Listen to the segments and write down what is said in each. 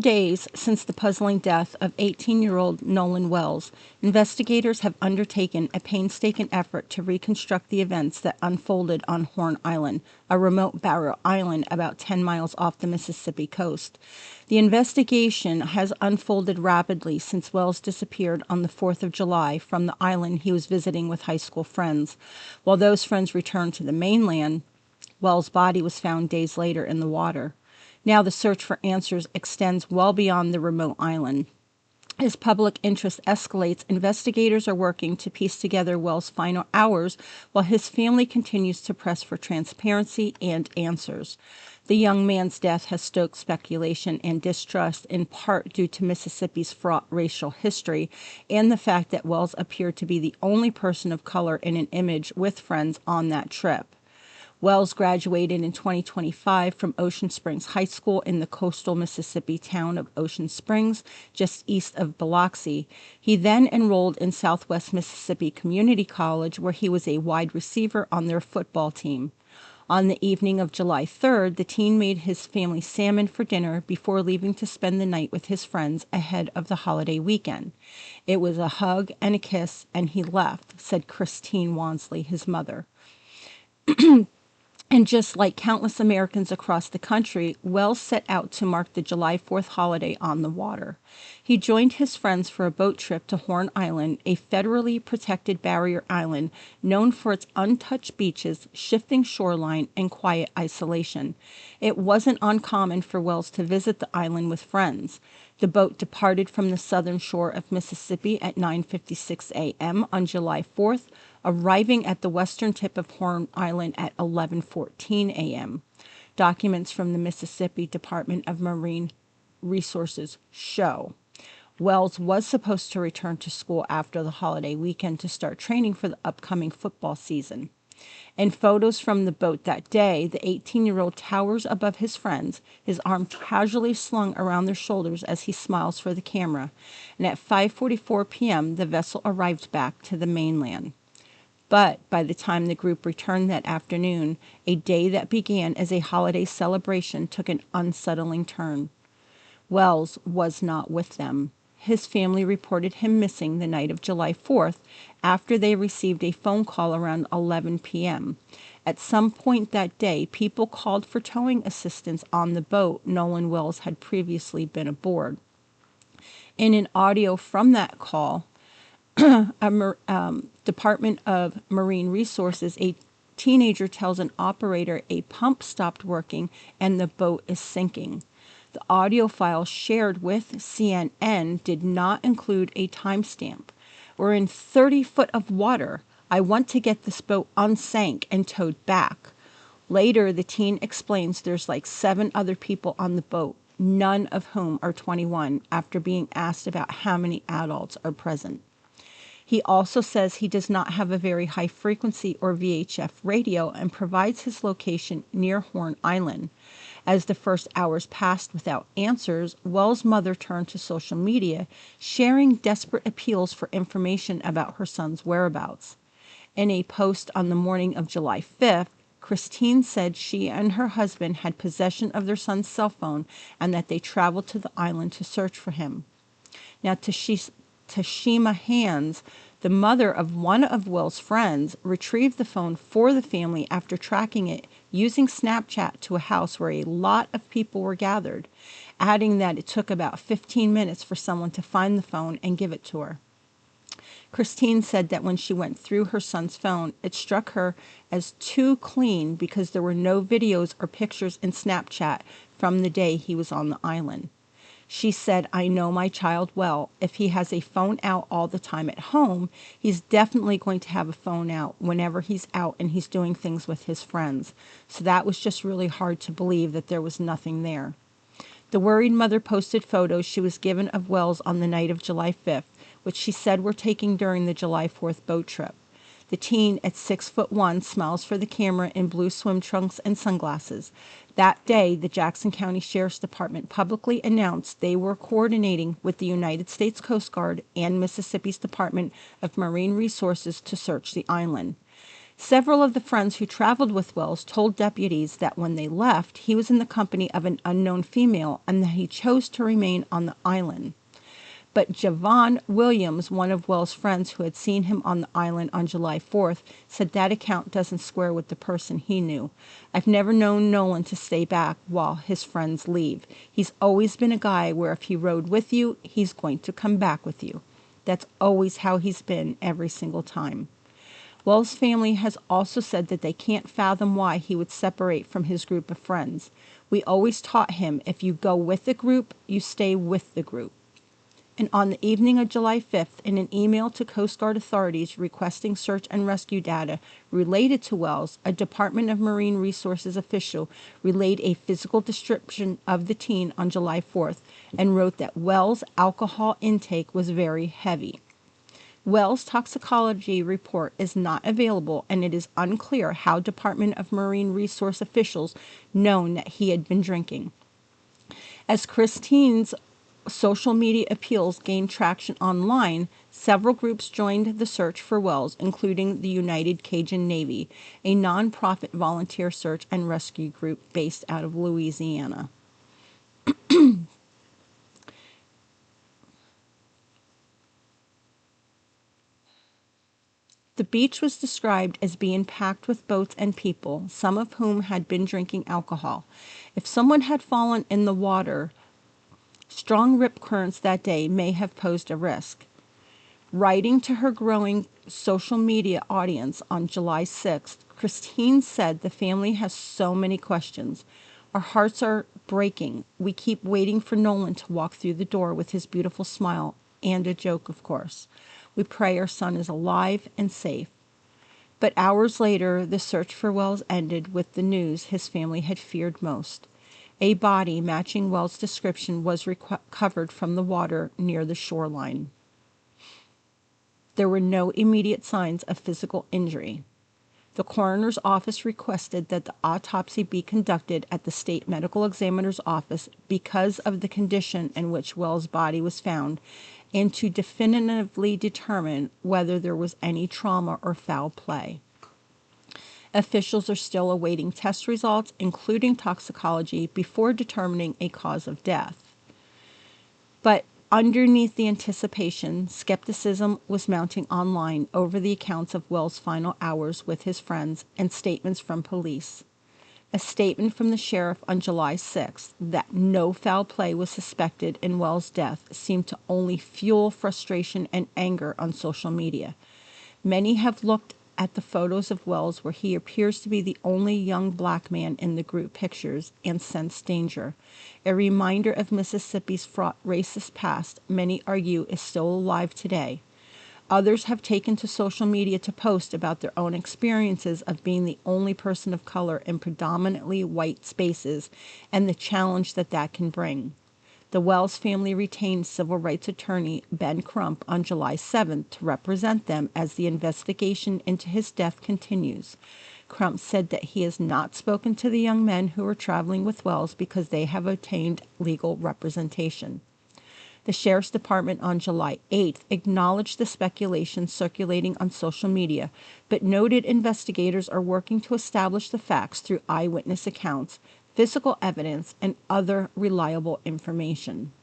days since the puzzling death of 18-year-old Nolan Wells, investigators have undertaken a painstaking effort to reconstruct the events that unfolded on Horn Island, a remote barrier island about 10 miles off the Mississippi coast. The investigation has unfolded rapidly since Wells disappeared on the 4th of July from the island he was visiting with high school friends. While those friends returned to the mainland, Wells' body was found days later in the water. Now the search for answers extends well beyond the remote island. As public interest escalates, investigators are working to piece together Wells' final hours while his family continues to press for transparency and answers. The young man's death has stoked speculation and distrust, in part due to Mississippi's fraught racial history and the fact that Wells appeared to be the only person of color in an image with friends on that trip. Wells graduated in 2025 from Ocean Springs High School in the coastal Mississippi town of Ocean Springs, just east of Biloxi. He then enrolled in Southwest Mississippi Community College, where he was a wide receiver on their football team. On the evening of July 3rd, the teen made his family salmon for dinner before leaving to spend the night with his friends ahead of the holiday weekend. It was a hug and a kiss, and he left, said Christine Wansley, his mother. And just like countless Americans across the country, Wells set out to mark the July 4th holiday on the water. He joined his friends for a boat trip to Horn Island, a federally protected barrier island known for its untouched beaches, shifting shoreline, and quiet isolation. It wasn't uncommon for Wells to visit the island with friends. The boat departed from the southern shore of Mississippi at 9:56 a.m. on July 4th, arriving at the western tip of Horn Island at 11:14 a.m. Documents from the Mississippi Department of Marine Resources show Wells was supposed to return to school after the holiday weekend to start training for the upcoming football season. In photos from the boat that day, the 18-year-old towers above his friends, his arm casually slung around their shoulders as he smiles for the camera. And at 5:44 p.m., the vessel arrived back to the mainland. But by the time the group returned that afternoon, a day that began as a holiday celebration took an unsettling turn. Wells was not with them. His family reported him missing the night of July 4th after they received a phone call around 11 p.m. At some point that day, people called for towing assistance on the boat Nolan Wells had previously been aboard. In an audio from that call, Department of Marine Resources, a teenager tells an operator a pump stopped working and the boat is sinking. The audio file shared with CNN did not include a timestamp. We're in 30 foot of water. I want to get this boat unsank and towed back. Later, the teen explains there's like 7 other people on the boat, none of whom are 21, after being asked about how many adults are present. He also says he does not have a very high frequency or VHF radio and provides his location near Horn Island. As the first hours passed without answers, Wells' mother turned to social media, sharing desperate appeals for information about her son's whereabouts. In a post on the morning of July 5th, Christine said she and her husband had possession of their son's cell phone and that they traveled to the island to search for him. Now, Tashima Hands, the mother of one of Wells' friends, retrieved the phone for the family after tracking it using Snapchat to a house where a lot of people were gathered, adding that it took about 15 minutes for someone to find the phone and give it to her. Christine said that when she went through her son's phone, it struck her as too clean because there were no videos or pictures in Snapchat from the day he was on the island. She said, I know my child well. If he has a phone out all the time at home, he's definitely going to have a phone out whenever he's out and he's doing things with his friends. So that was just really hard to believe that there was nothing there. The worried mother posted photos she was given of Wells on the night of July 5th, which she said were taken during the July 4th boat trip. The teen at 6'1" smiles for the camera in blue swim trunks and sunglasses. That day, the Jackson County Sheriff's Department publicly announced they were coordinating with the United States Coast Guard and Mississippi's Department of Marine Resources to search the island. Several of the friends who traveled with Wells told deputies that when they left, he was in the company of an unknown female and that he chose to remain on the island. But Javon Williams, one of Wells' friends who had seen him on the island on July 4th, said that account doesn't square with the person he knew. I've never known Nolan to stay back while his friends leave. He's always been a guy where if he rode with you, he's going to come back with you. That's always how he's been every single time. Wells' family has also said that they can't fathom why he would separate from his group of friends. We always taught him if you go with the group, you stay with the group. And on the evening of July 5th, in an email to Coast Guard authorities requesting search and rescue data related to Wells, a Department of Marine Resources official relayed a physical description of the teen on July 4th and wrote that Wells' alcohol intake was very heavy. Wells' toxicology report is not available, and it is unclear how Department of Marine Resource officials known that he had been drinking. As Christine's social media appeals gained traction online, several groups joined the search for Wells, including the United Cajun Navy, a nonprofit volunteer search and rescue group based out of Louisiana. The beach was described as being packed with boats and people, some of whom had been drinking alcohol. If someone had fallen in the water, strong rip currents that day may have posed a risk. Writing to her growing social media audience on July 6th, Christine said the family has so many questions. Our hearts are breaking. We keep waiting for Nolan to walk through the door with his beautiful smile and a joke, of course. We pray our son is alive and safe. But hours later, the search for Wells ended with the news his family had feared most. A body matching Wells' description was recovered from the water near the shoreline. There were no immediate signs of physical injury. The coroner's office requested that the autopsy be conducted at the state medical examiner's office because of the condition in which Wells' body was found and to definitively determine whether there was any trauma or foul play. Officials are still awaiting test results, including toxicology, before determining a cause of death. But underneath the anticipation, skepticism was mounting online over the accounts of Wells' final hours with his friends and statements from police. A statement from the sheriff on July 6th that no foul play was suspected in Wells' death seemed to only fuel frustration and anger on social media. Many have looked at the photos of Wells where he appears to be the only young black man in the group pictures and sensed danger. A reminder of Mississippi's fraught racist past, many argue, is still alive today. Others have taken to social media to post about their own experiences of being the only person of color in predominantly white spaces and the challenge that that can bring. The Wells family retained civil rights attorney Ben Crump on July 7th to represent them as the investigation into his death continues. Crump said that he has not spoken to the young men who were traveling with Wells because they have obtained legal representation. The Sheriff's Department on July 8th acknowledged the speculation circulating on social media, but noted investigators are working to establish the facts through eyewitness accounts, physical evidence, and other reliable information.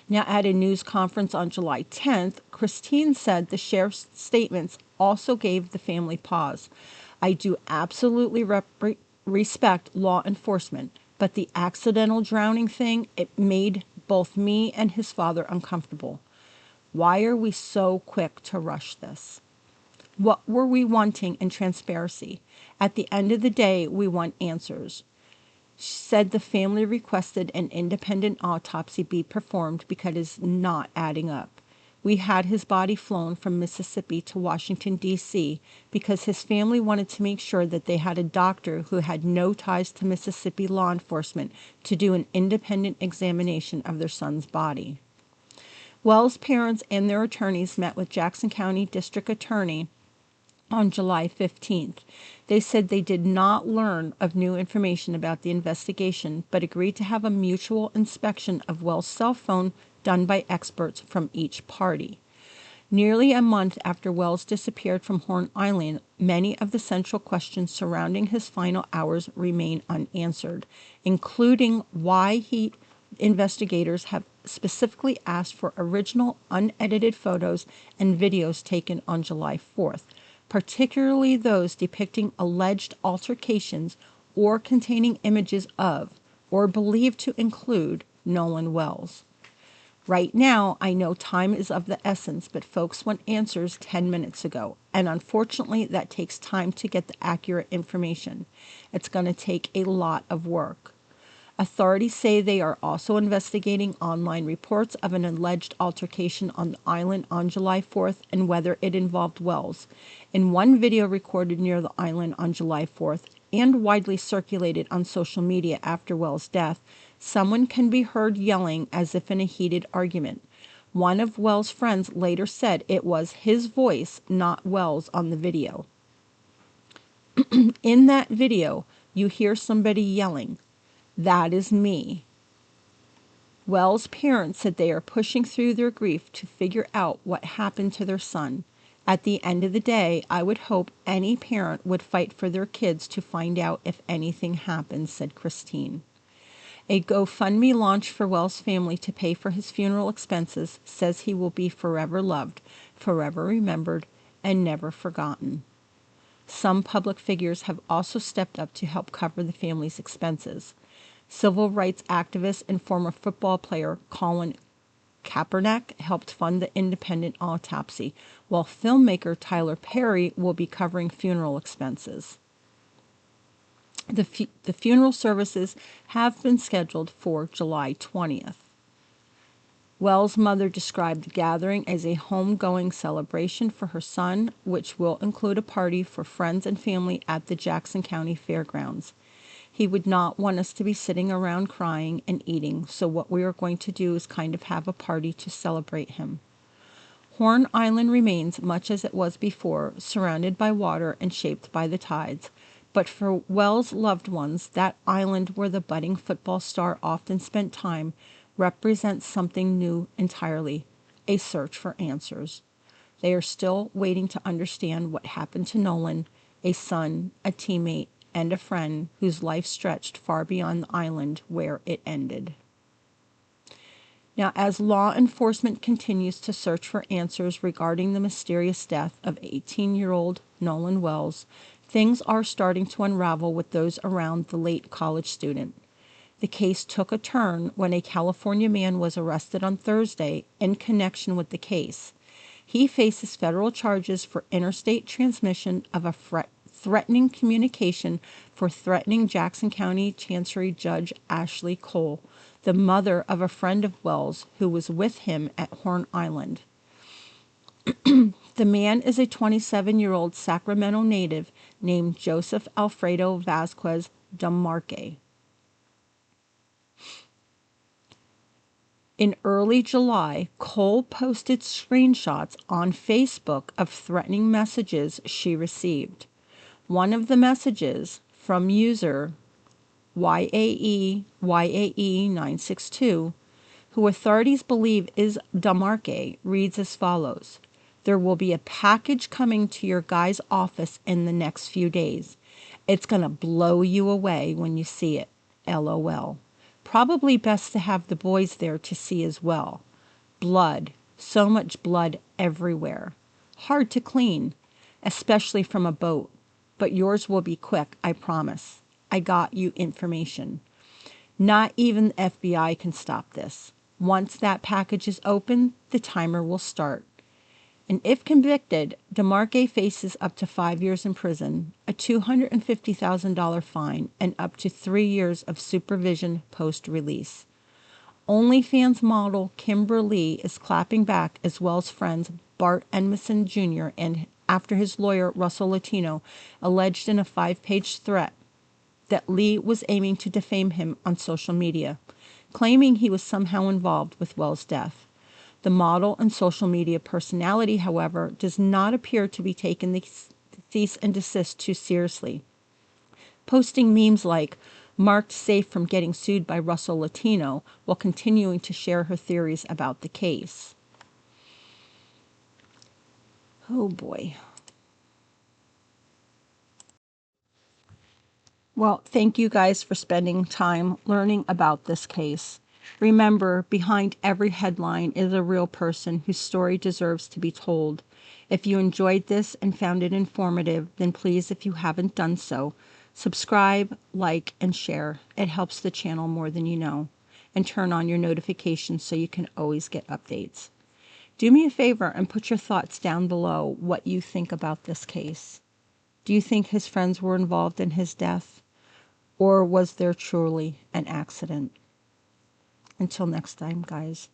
Now, at a news conference on July 10th, Christine said the sheriff's statements also gave the family pause. I do absolutely respect law enforcement, but the accidental drowning thing, it made both me and his father uncomfortable. Why are we so quick to rush this? What were we wanting in transparency? At the end of the day, we want answers. She said the family requested an independent autopsy be performed because it is not adding up. We had his body flown from Mississippi to Washington, D.C. because his family wanted to make sure that they had a doctor who had no ties to Mississippi law enforcement to do an independent examination of their son's body. Wells' parents and their attorneys met with Jackson County District Attorney on July 15th. They said they did not learn of new information about the investigation, but agreed to have a mutual inspection of Wells' cell phone done by experts from each party. Nearly a month after Wells disappeared from Horn Island, many of the central questions surrounding his final hours remain unanswered, including why investigators have specifically asked for original unedited photos and videos taken on July 4th, particularly those depicting alleged altercations or containing images of, or believed to include, Nolan Wells. Right now, I know time is of the essence, but folks want answers 10 minutes ago. And unfortunately, that takes time to get the accurate information. It's going to take a lot of work. Authorities say they are also investigating online reports of an alleged altercation on the island on July 4th and whether it involved Wells. In one video recorded near the island on July 4th and widely circulated on social media after Wells' death, someone can be heard yelling as if in a heated argument. One of Wells' friends later said it was his voice, not Wells, on the video. In that video, you hear somebody yelling, "That is me." Wells' parents said they are pushing through their grief to figure out what happened to their son. At the end of the day, I would hope any parent would fight for their kids to find out if anything happened, said Christine. A GoFundMe launched for Wells' family to pay for his funeral expenses says he will be forever loved, forever remembered, and never forgotten. Some public figures have also stepped up to help cover the family's expenses. Civil rights activist and former football player Colin Kaepernick helped fund the independent autopsy, while filmmaker Tyler Perry will be covering funeral expenses. The funeral services have been scheduled for July 20th. Wells' mother described the gathering as a homegoing celebration for her son, which will include a party for friends and family at the Jackson County Fairgrounds. He would not want us to be sitting around crying and eating, so what we are going to do is kind of have a party to celebrate him. Horn Island remains much as it was before, surrounded by water and shaped by the tides. But for Wells' loved ones, that island where the budding football star often spent time represents something new entirely, a search for answers. They are still waiting to understand what happened to Nolan, a son, a teammate, and a friend whose life stretched far beyond the island where it ended. Now, as law enforcement continues to search for answers regarding the mysterious death of 18-year-old Nolan Wells, things are starting to unravel with those around the late college student. The case took a turn when a California man was arrested on Thursday in connection with the case. He faces federal charges for interstate transmission of a threatening communication for threatening Jackson County Chancery Judge Ashley Cole, the mother of a friend of Wells who was with him at Horn Island. The man is a 27-year-old Sacramento native named Joseph Alfredo Vasquez Damarque. In early July, Cole posted screenshots on Facebook of threatening messages she received. One of the messages, from user YAE962, who authorities believe is Damarque, reads as follows: "There will be a package coming to your guy's office in the next few days. It's going to blow you away when you see it. LOL. Probably best to have the boys there to see as well. Blood. So much blood everywhere. Hard to clean, especially from a boat. But yours will be quick, I promise. I got you information. Not even the FBI can stop this. Once that package is open, the timer will start." And if convicted, Damarque faces up to 5 years in prison, a $250,000 fine, and up to 3 years of supervision post-release. OnlyFans model Kimber Lee is clapping back as Wells' friends Bart Edmondson Jr. and after his lawyer Russell Latino alleged in a 5-page threat that Lee was aiming to defame him on social media, claiming he was somehow involved with Wells' death. The model and social media personality, however, does not appear to be taking the cease and desist too seriously, posting memes like "marked safe from getting sued by Russell Latino" while continuing to share her theories about the case. Oh boy. Well, thank you guys for spending time learning about this case. Remember, behind every headline is a real person whose story deserves to be told. If you enjoyed this and found it informative, then please, if you haven't done so, subscribe, like, and share. It helps the channel more than you know. And turn on your notifications so you can always get updates. Do me a favor and put your thoughts down below what you think about this case. Do you think his friends were involved in his death? Or was there truly an accident? Until next time, guys.